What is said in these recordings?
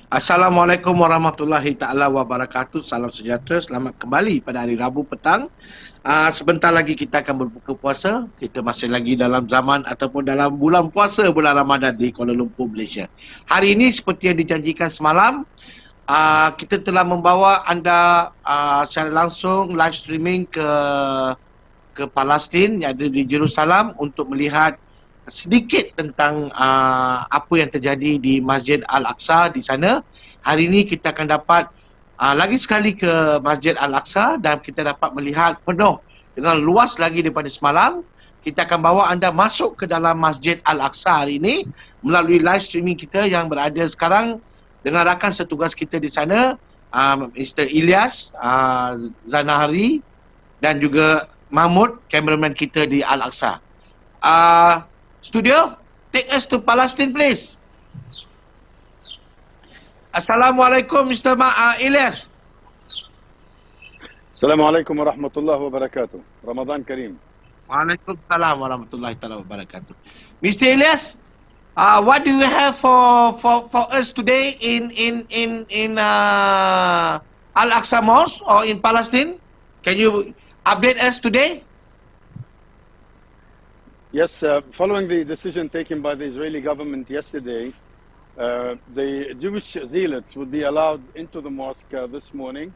Assalamualaikum warahmatullahi taala wabarakatuh. Salam sejahtera. Selamat kembali pada hari Rabu petang. Sebentar lagi kita akan berbuka puasa. Kita masih lagi dalam zaman ataupun dalam bulan puasa bulan Ramadan di Kuala Lumpur, Malaysia. Hari ini seperti yang dijanjikan semalam, kita telah membawa anda secara langsung live streaming ke Palestin yang ada di Jerusalem untuk melihat sedikit tentang apa yang terjadi di Masjid Al-Aqsa di sana. Hari ini kita akan dapat lagi sekali ke Masjid Al-Aqsa dan kita dapat melihat penuh dengan luas lagi daripada semalam. Kita akan bawa anda masuk ke dalam Masjid Al-Aqsa hari ini melalui live streaming kita yang berada sekarang dengan rakan setugas kita di sana, Mr. Ilyas, Zanahari dan juga Mahmud, kameraman kita di Al-Aqsa. Studio, take us to Palestine, please. Assalamualaikum, Mr. Ilyas. Assalamualaikum warahmatullahi wabarakatuh. Ramadan Kareem. Waalaikumsalam warahmatullahi wabarakatuh. Mr. Ilyas, what do you have for us today in Al-Aqsa Mosque or in Palestine? Can you update us today? Yes, following the decision taken by the Israeli government yesterday, the Jewish zealots would be allowed into the mosque this morning.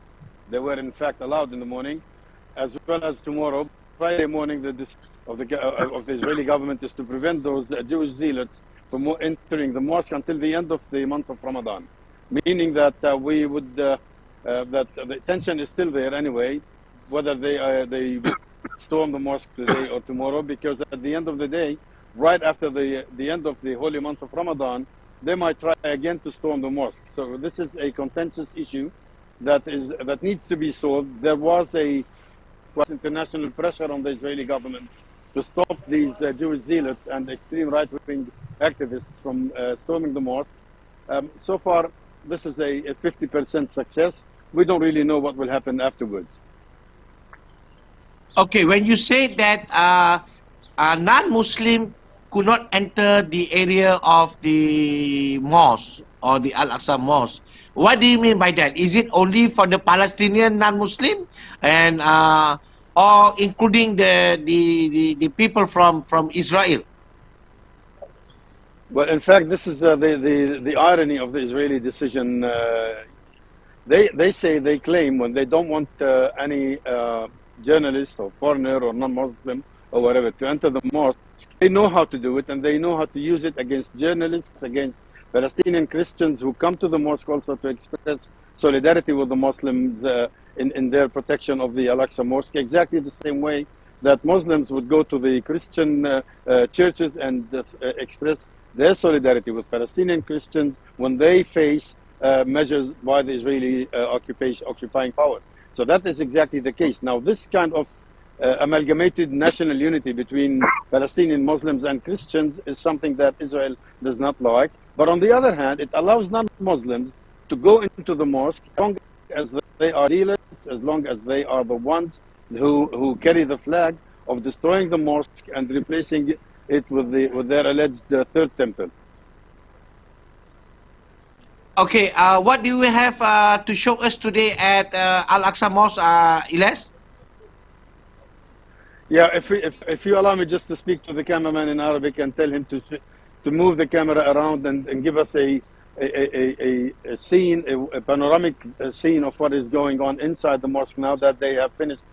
They were in fact allowed in the morning, as well as tomorrow, Friday morning. The decision of the Israeli government is to prevent those Jewish zealots from entering the mosque until the end of the month of Ramadan, meaning that we would that the tension is still there anyway, whether they storm the mosque today or tomorrow, because at the end of the day, right after the end of the holy month of Ramadan, they might try again to storm the mosque. So this is a contentious issue that needs to be solved. There was international pressure on the Israeli government to stop these Jewish zealots and extreme right-wing activists from storming the mosque. So far, this is a 50% success. We don't really know what will happen afterwards. Okay, when you say that a non-Muslim could not enter the area of the mosque or the Al-Aqsa Mosque, what do you mean by that? Is it only for the Palestinian non-Muslim and or including the people from Israel? Well, in fact, this is the irony of the Israeli decision. They claim when they don't want any journalist or foreigner or non-Muslim or whatever to enter the mosque, they know how to do it, and they know how to use it against journalists, against Palestinian Christians who come to the mosque also to express solidarity with the Muslims in their protection of the Al-Aqsa Mosque, exactly the same way that Muslims would go to the Christian churches and express their solidarity with Palestinian Christians when they face measures by the Israeli occupying power. So that is exactly the case. Now, this kind of amalgamated national unity between Palestinian Muslims and Christians is something that Israel does not like. But on the other hand, it allows non-Muslims to go into the mosque as long as they are zealots, as long as they are the ones who carry the flag of destroying the mosque and replacing it with their alleged third temple. Okay, what do we have to show us today at Al-Aqsa Mosque, Ilyas? Yeah, if you allow me just to speak to the cameraman in Arabic and tell him to move the camera around and give us a scene, a panoramic scene of what is going on inside the mosque now that they have finished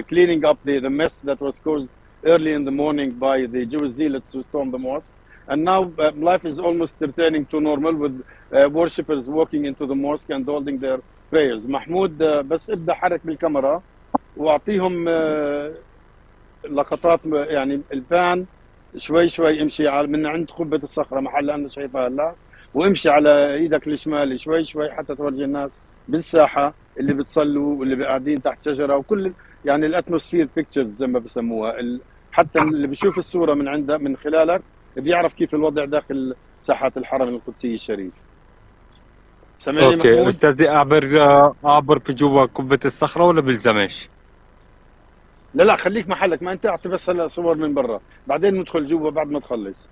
cleaning up the mess that was caused early in the morning by the Jewish zealots who stormed the mosque. And now life is almost returning to normal with worshippers walking into the mosque and holding their prayers. محمود بس ابدأ حرك بالكاميرا واعطيهم لقطات يعني البان شوي امشي من عند قبة الصخرة محل أنا شايفها هلا، وامشي على ايدك الشمال شوي حتى تورجي الناس بالساحة اللي بتصلوا واللي قاعدين تحت شجرة وكل يعني الاتموسفير بيكتشرز زي ما بسموها، حتى اللي بيشوف الصورة من خلالك بيعرف كيف الوضع داخل ساحات الحرم القدسي الشريف. سامعني محمود؟ اوكي استاذي اعبر في جوا قبة الصخرة ولا بلزمش؟ لا خليك محلك، ما انت اعطي بس هلا صور من برا، بعدين ندخل جوا بعد ما تخلص.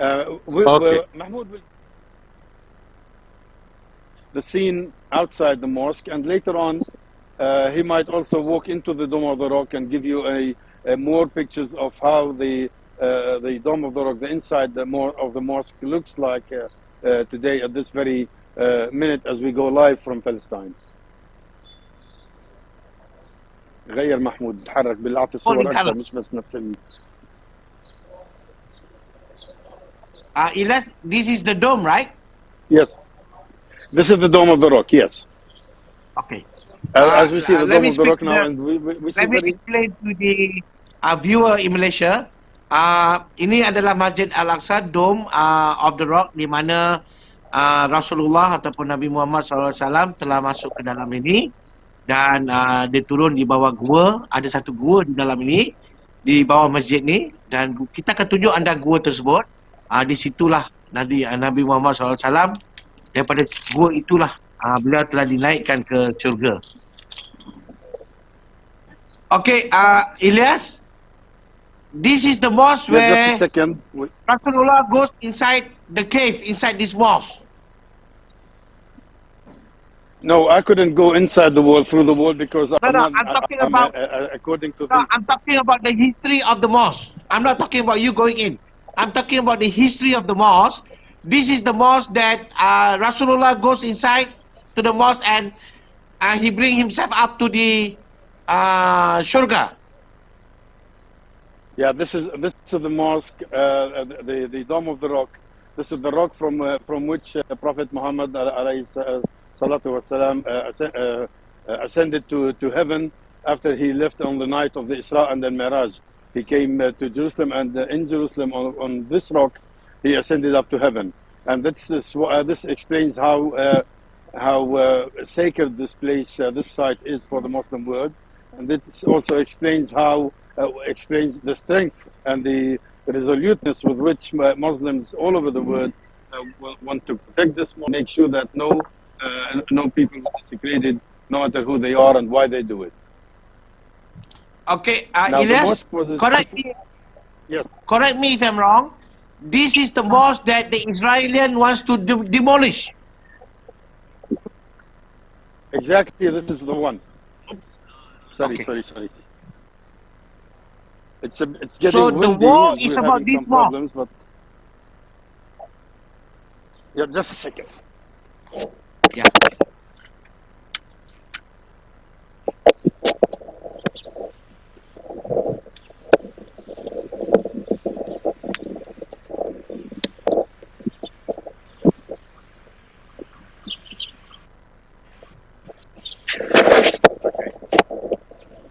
اوكي محمود the scene outside the mosque, and later on, he might also walk into the Dome of the Rock and give you a more pictures of how the Dome of the Rock, the inside of the mosque, looks like today at this very minute as we go live from Palestine. غير محمود تحرك بالعطي الصور أكثر مش بس نفس Ilyas, this is the dome, right? Yes, this is the Dome of the Rock. Yes. Okay. As we see the Dome of the Rock now, and we see let me explain to the viewer in Malaysia. Ini adalah Masjid Al-Aqsa, Dome of the Rock, di mana Rasulullah ataupun Nabi Muhammad SAW telah masuk ke dalam ini dan dia turun di bawah gua. Ada satu gua di dalam ini, di bawah masjid ni, dan kita akan tunjuk anda gua tersebut. Di situlah Nabi Muhammad SAW, daripada gua itulah beliau telah dinaikkan ke syurga. Okay, Ilyas, this is the mosque where just a second. Rasulullah goes inside the cave, inside this mosque. No, I couldn't go inside the wall, through the wall, because I'm talking about, according to I'm talking about the history of the mosque. I'm not talking about you going in. I'm talking about the history of the mosque. This is the mosque that Rasulullah goes inside to the mosque and he brings himself up to the Shurga. Yeah, this is the mosque, the Dome of the Rock. This is the rock from which Prophet Muhammad salatu wasalam, ascended to heaven after he left on the night of the Isra and the Miraj. He came to Jerusalem, and in Jerusalem on this rock he ascended up to heaven. And this explains how sacred this place, this site is for the Muslim world. And this also explains explains the strength and the resoluteness with which Muslims all over the world want to protect this, make sure that no people are desecrated, no matter who they are and why they do it. Okay, now, Ilyas, correct me. Yes. Correct me if I'm wrong. This is the mosque that the Israelian wants to demolish. Exactly, this is the one. Oops. Sorry. It's getting so windy. The wall is about this mosque. But yeah, just a second. Yeah.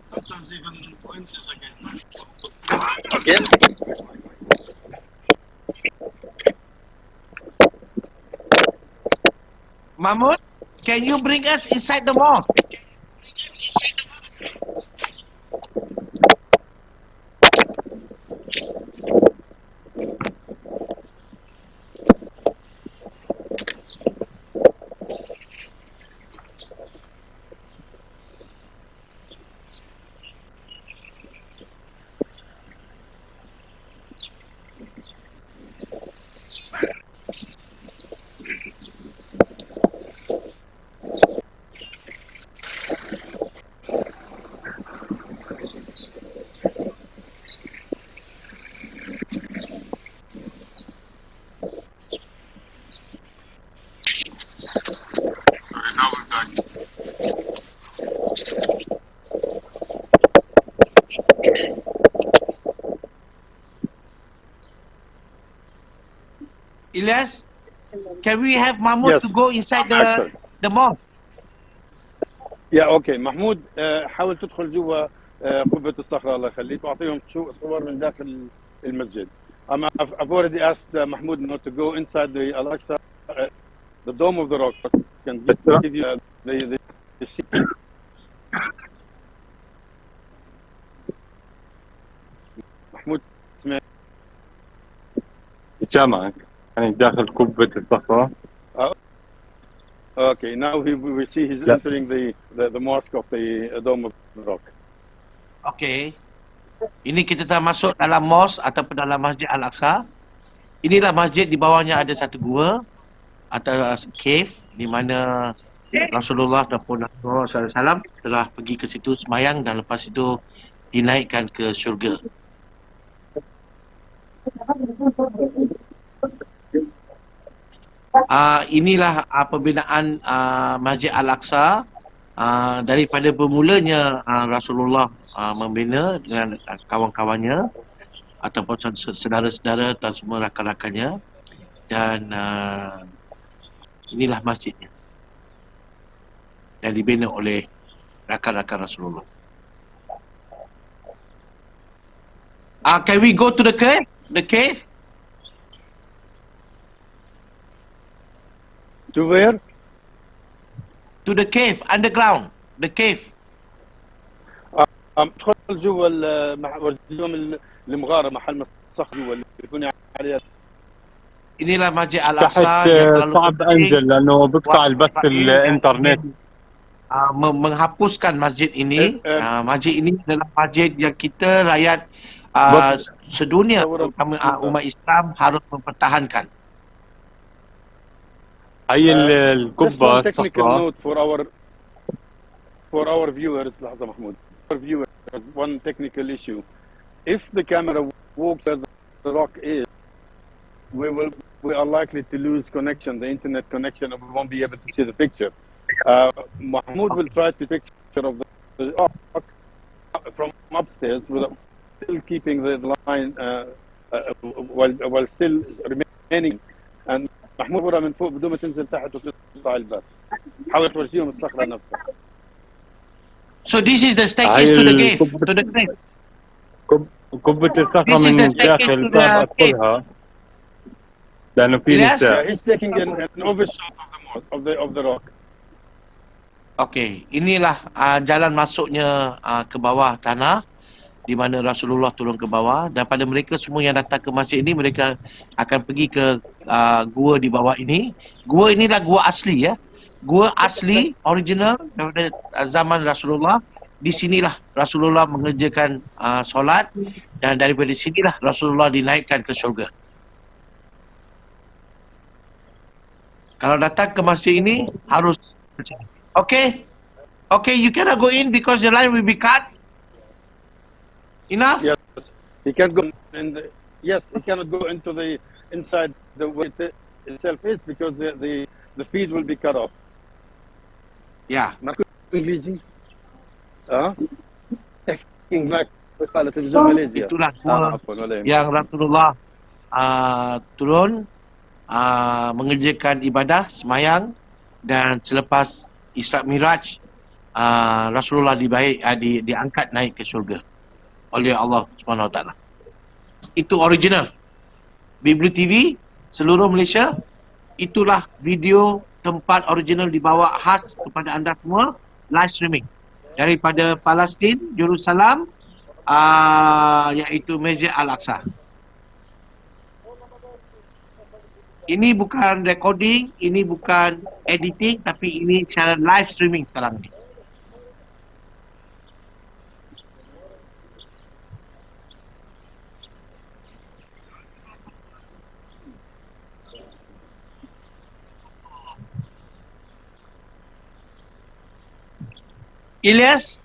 Sometimes even wind is against us. Okay. Mahmoud, can you bring us inside the mosque? Ilyas, can we have Mahmoud to go inside the mosque? Yeah, okay. محمود حاول تدخل جوا قبة الصخرة الله يخليك واعطيهم صور من داخل المسجد. I've already asked Mahmoud not to go inside the Al-Aqsa, the Dome of the Rock. Can give you the secret. محمود اسمع. سامعك. يعني داخل قبة الصخرة. Okay, now we see he's entering the mosque of the Dome of the Rock. Okay. Ini kita dah masuk dalam mosque ataupun dalam Masjid Al-Aqsa. Inilah masjid, di bawahnya ada satu gua atau cave di mana Rasulullah ataupun Rasulullah SAW telah pergi ke situ semayang dan lepas itu dinaikkan ke syurga. Inilah pembinaan Masjid Al-Aqsa. Daripada bermulanya Rasulullah membina dengan kawan-kawannya ataupun saudara-saudara dan semua rakan-rakannya, dan inilah masjidnya yang dibina oleh rakan-rakan Rasulullah. Can we go to the cave? The cave? To where? To the cave, underground. The cave. ادخل جوا ورجيهم المغاره محل الصخر جوا اللي بيكون عليها. Inilah Masjid تحت Al-Aqsa yang terlalu صعب أنزل لأنه بقطع البث الإنترنت. menghapuskan masjid ini. Masjid ini adalah masjid yang kita rakyat sedunia, terutama umat Islam, harus mempertahankan. هي Just one القبة technical الصخرة. note for our viewers. لحظة محمود. For viewers, one technical issue. If the camera walks where the rock is, we are likely to lose connection, the internet connection, and we won't be able to see the picture. Mahmoud will try to take a picture of the rock from upstairs without still keeping the line while still remaining. And محمود ورا من فوق بدون ما تنزل تحت وتقطع الباب. حاول تورجيهم الصخرة نفسها. So this is the staircase to the cave. To the cave. قبة الصخرة This is من the staircase to الداخل the صعب أدخلها لأنه في Yes. نساء. He's taking an overshot of the rock. Okey, inilah jalan masuknya ke bawah tanah di mana Rasulullah turun ke bawah, dan pada mereka semua yang datang ke masjid ini, mereka akan pergi ke gua di bawah ini. Gua inilah gua asli, ya. Gua asli original daripada zaman Rasulullah. Di sinilah Rasulullah mengerjakan solat, dan daripada sinilah Rasulullah dinaikkan ke syurga. Kalau datang ke masjid ini harus. Okay, you cannot go in because the line will be cut. Enough? Yes, he can't go in the. Yes, he cannot go into the inside the way it itself is because the feed will be cut off. Ya. إنجليزي. Back على تلفزيون ماليزيا. Itulah semua عفوا ولا يهمك. yang Rasulullah turun mengerjakan ibadah semayang, dan selepas Isra Miraj Rasulullah diangkat naik ke syurga oleh Allah Subhanahu Wa Taala. Itu original. Bibli TV seluruh Malaysia, itulah video tempat original dibawa khas kepada anda semua, live streaming daripada Palestin, Jerusalem, iaitu Masjid Al-Aqsa. Ini bukan recording, ini bukan editing, tapi ini secara live streaming sekarang ni. Ilyas,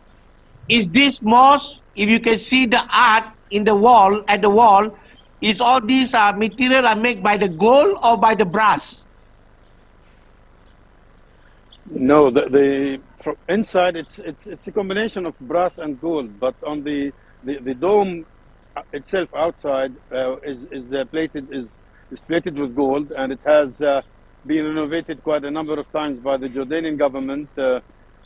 is this mosque, if you can see the art in the wall, at the wall, is all these material are made by the gold or by the brass? No, from inside it's a combination of brass and gold, but on the dome itself outside is plated with gold, and it has been renovated quite a number of times by the Jordanian government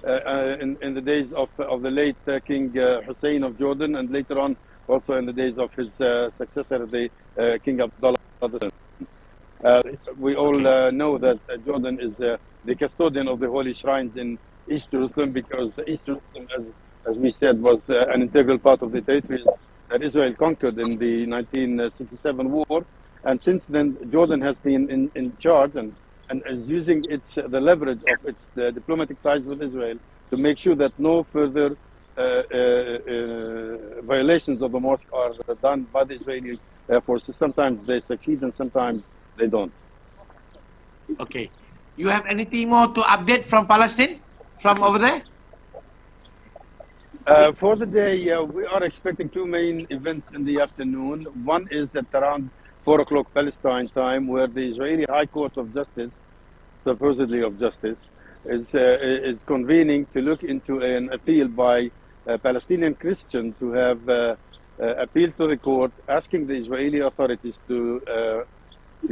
in the days of the late King Hussein of Jordan, and later on also in the days of his successor, the King Abdullah II. We all know that Jordan is the custodian of the holy shrines in East Jerusalem, because East Jerusalem, as we said, was an integral part of the territories that Israel conquered in the 1967 war. And since then, Jordan has been in charge and is using the leverage of its diplomatic ties with Israel to make sure that no further violations of the mosque are done by the Israeli forces. Sometimes they succeed and sometimes they don't. Okay. You have anything more to update from Palestine, from over there? For the day, we are expecting two main events in the afternoon. One is at around 4 o'clock Palestine time, where the Israeli High Court of Justice, supposedly of justice, is convening to look into an appeal by Palestinian Christians who have appealed to the court, asking the Israeli authorities to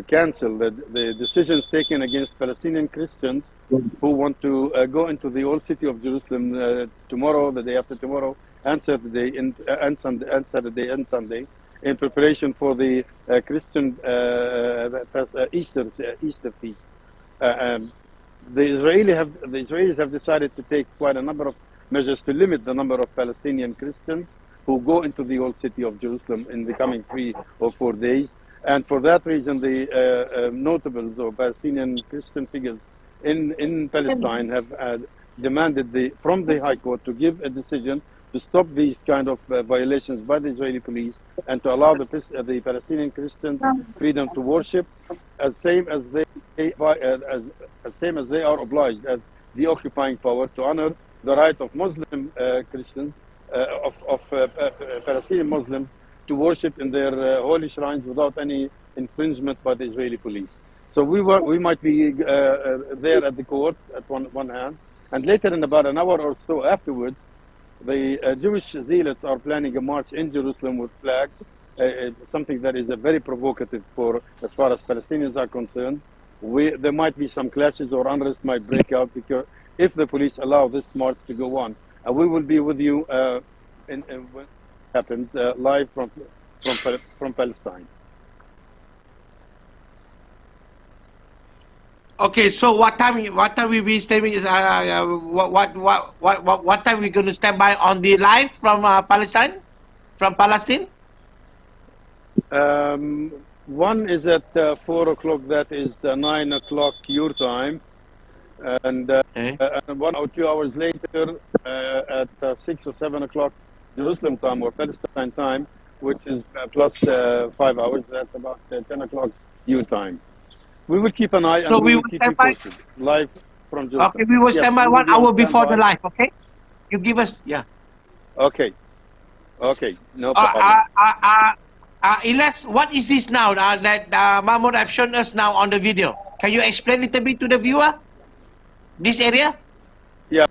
cancel the decisions taken against Palestinian Christians who want to go into the old city of Jerusalem tomorrow, the day after tomorrow, and Saturday, and Sunday, in preparation for the Christian Easter feast. The Israelis have decided to take quite a number of measures to limit the number of Palestinian Christians who go into the old city of Jerusalem in the coming 3 or 4 days. And for that reason, the notables or Palestinian Christian figures in Palestine have demanded from the High Court to give a decision to stop these kind of violations by the Israeli police and to allow the Palestinian Christians freedom to worship, as same as they are obliged as the occupying power to honor the right of Muslim Christians, of Palestinian Muslims, to worship in their holy shrines without any infringement by the Israeli police. So we might be there at the court at one hand, and later in about an hour or so afterwards, the Jewish zealots are planning a march in Jerusalem with flags, something that is very provocative for as far as Palestinians are concerned. There might be some clashes or unrest might break out because if the police allow this march to go on. And we will be with you when it happens live from Palestine. Okay, so what time we be standing? What time we going to stand by on the live from Palestine? From Palestine? One is at 4 o'clock. That is 9 o'clock your time, and 1 or 2 hours later at 6 or 7 o'clock Jerusalem time or Palestine time, which is plus 5 hours. That's about 10 o'clock your time. We will keep an eye and we will keep you posted live from Jerusalem. Okay, we will stand by 1 hour before the live, okay? You give us, yeah. Okay, no problem. Ilyas, what is this now that Mahmoud have shown us now on the video? Can you explain a little bit to the viewer? This area? Yeah,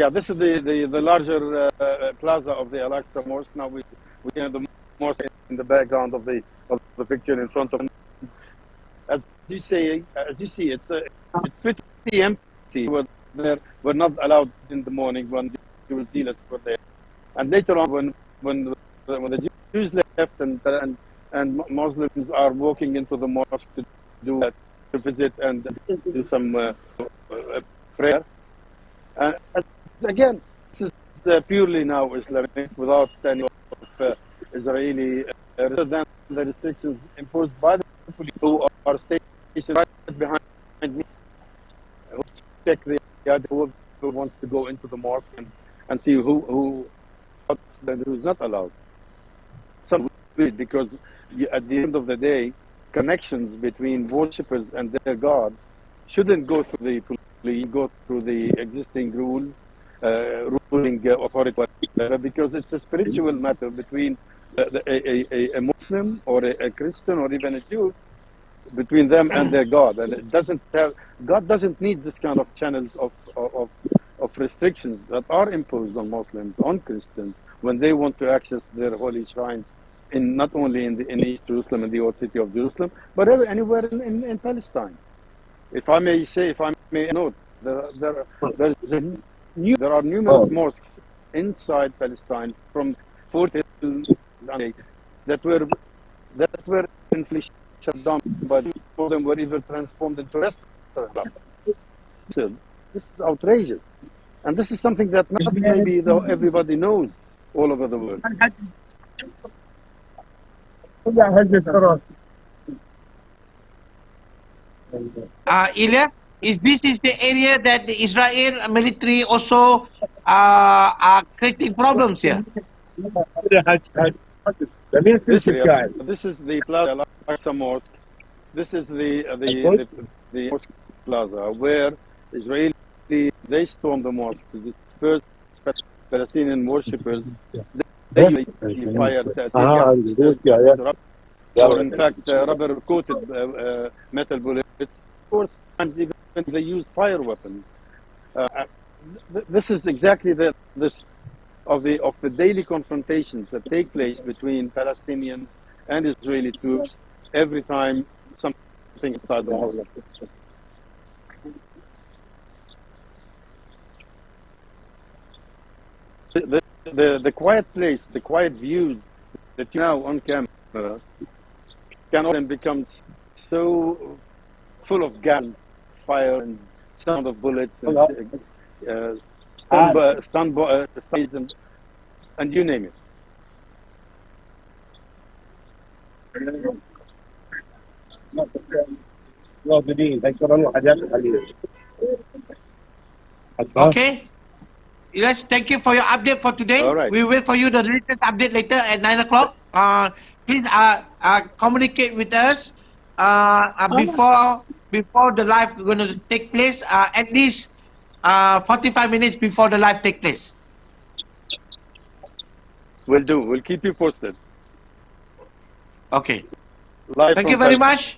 this is the larger plaza of the Al-Aqsa Mosque. Now we have the mosque in the background of the picture in front of us. As you see, it's pretty empty. We're not allowed in the morning when the Jewish zealots were there, and later on when the Jews left and Muslims are walking into the mosque to visit and do some prayer. Again, this is purely now Islamic, without any of Israeli rather than the restrictions imposed by the police who are stationed right behind me, who check who wants to go into the mosque and see who's not allowed. Some because at the end of the day, connections between worshippers and their God shouldn't go through the police, go through the existing rules, ruling authority, because it's a spiritual matter between a Muslim or a Christian or even a Jew, between them and their God. And it doesn't have, God doesn't need this kind of channels of restrictions that are imposed on Muslims, on Christians, when they want to access their holy shrines, not only in East Jerusalem, in the old city of Jerusalem, but anywhere in Palestine. If I may note, there are numerous mosques inside Palestine from 40 that were inflicted shut down, but some of them were even transformed into restaurants. So this is outrageous, and this is something that not maybe everybody knows all over the world. Ilyas, this is the area that the Israel military also are creating problems here. This is the Plaza Al-Aqsa Mosque. This is the mosque Plaza, where Israeli they stormed the mosque to disperse Palestinian worshippers. They fired tear gas pistols, or in fact rubber-coated metal bullets. Of course, sometimes even they use fire weapons. This is exactly this of the daily confrontations that take place between Palestinians and Israeli troops every time something inside the mosque. The quiet place, the quiet views that you now on camera can often become so full of gas, fire, and sound of bullets, and and you name it. Okay. Yes, thank you for your update for today. All right. We wait for you the latest update later at 9 o'clock. Please communicate with us before the live going to take place, at least 45 minutes before the live take place. We'll do. We'll keep you posted. Okay. Live Thank from you very Palestine. much.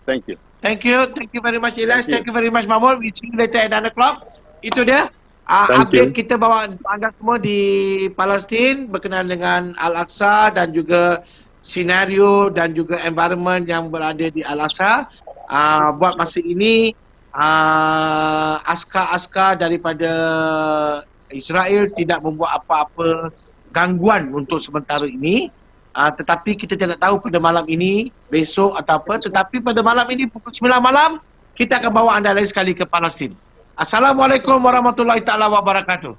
Thank you. Thank you. Thank you very much, Elias. Thank you. Thank you very much, Mahmud. We see you later at 9 o'clock. Itu dia. Thank Update you. kita bawa anda semua di Palestin berkenaan dengan Al-Aqsa dan juga senario dan juga environment yang berada di Al-Aqsa. Buat masa ini, askar-askar daripada Israel tidak membuat apa-apa gangguan untuk sementara ini. Tetapi kita tidak tahu pada malam ini, besok atau apa. Tetapi pada malam ini pukul 9 malam, kita akan bawa anda lagi sekali ke Palestin. Assalamualaikum warahmatullahi taala wabarakatuh.